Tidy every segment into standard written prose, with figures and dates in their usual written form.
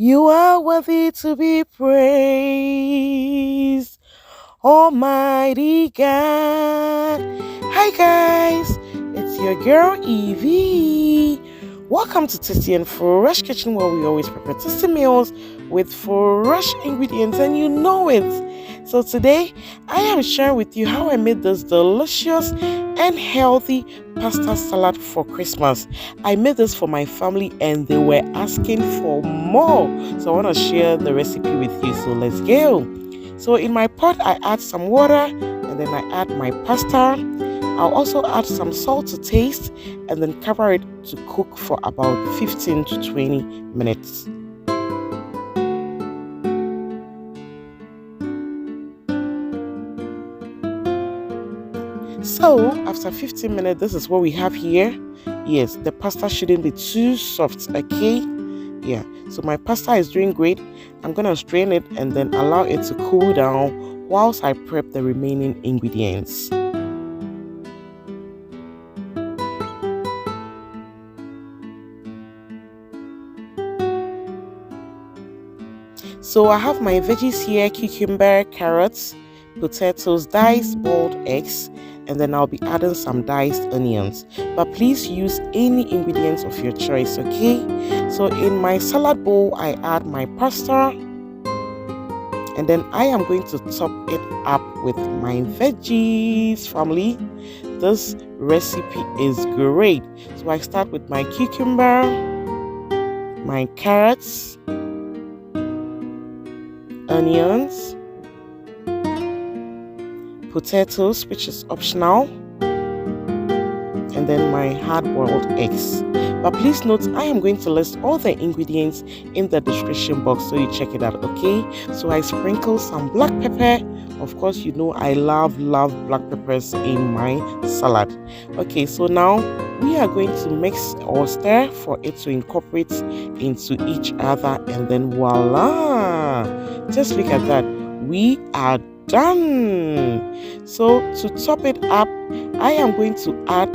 You are worthy to be praised, Almighty God. Hi guys, it's your girl Evie. Welcome to Tasty and Fresh Kitchen, where we always prepare tasty meals with fresh ingredients, and you know it. So today, I am sharing with you how I made this delicious and healthy pasta salad for Christmas. I made this for my family and they were asking for more. So I want to share the recipe with you. So let's go. So in my pot, I add some water and then I add my pasta. I'll also add some salt to taste and then cover it to cook for about 15 to 20 minutes. So after 15 minutes, this is what we have here. Yes, the pasta shouldn't be too soft, okay? Yeah, so my pasta is doing great. I'm gonna strain it and then allow it to cool down whilst I prep the remaining ingredients. So I have my veggies here: cucumber, carrots, potatoes, diced boiled eggs, and then I'll be adding some diced onions. But please use any ingredients of your choice, okay? So in my salad bowl, I add my pasta, and then I am going to top it up with my veggies, family. This recipe is great. So I start with my cucumber, my carrots, onions, potatoes, which is optional, and then my hard-boiled eggs. But please note, I am going to list all the ingredients in the description box, so you check it out, okay? So I sprinkle some black pepper. Of course, you know I love black peppers in my salad. Okay, so now we are going to mix or stir for it to incorporate into each other, and then voila! Just look at that. We are done. So to top it up, I am going to add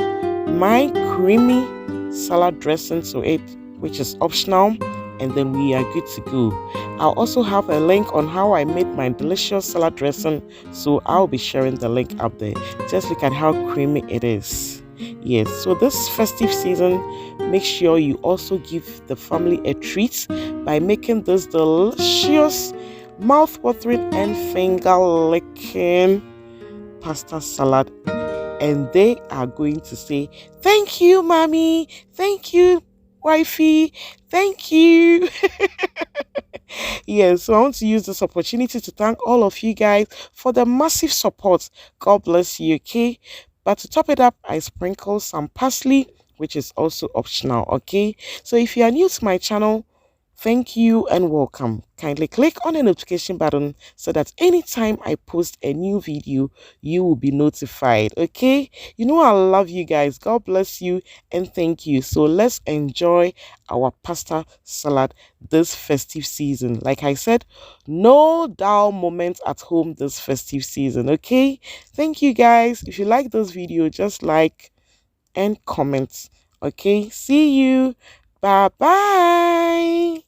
my creamy salad dressing to it, which is optional, and then we are good to go. I'll also have a link on how I made my delicious salad dressing, so I'll be sharing the link up there. Just look at how creamy it is. Yes, so this festive season, make sure you also give the family a treat by making this delicious, mouth-watering and finger-licking pasta salad, and they are going to say, "Thank you, mommy. Thank you, wifey. Thank you." Yes, so I want to use this opportunity to thank all of you guys for the massive support. God bless you, okay? But to top it up, I sprinkle some parsley, which is also optional, okay? So if you are new to my channel, thank you and welcome. Kindly click on the notification button so that anytime I post a new video, you will be notified, okay? You know I love you guys. God bless you and thank you. So let's enjoy our pasta salad this festive season. Like I said, no dull moments at home this festive season, okay? Thank you guys. If you like this video, just like and comment, okay? See you. Bye-bye.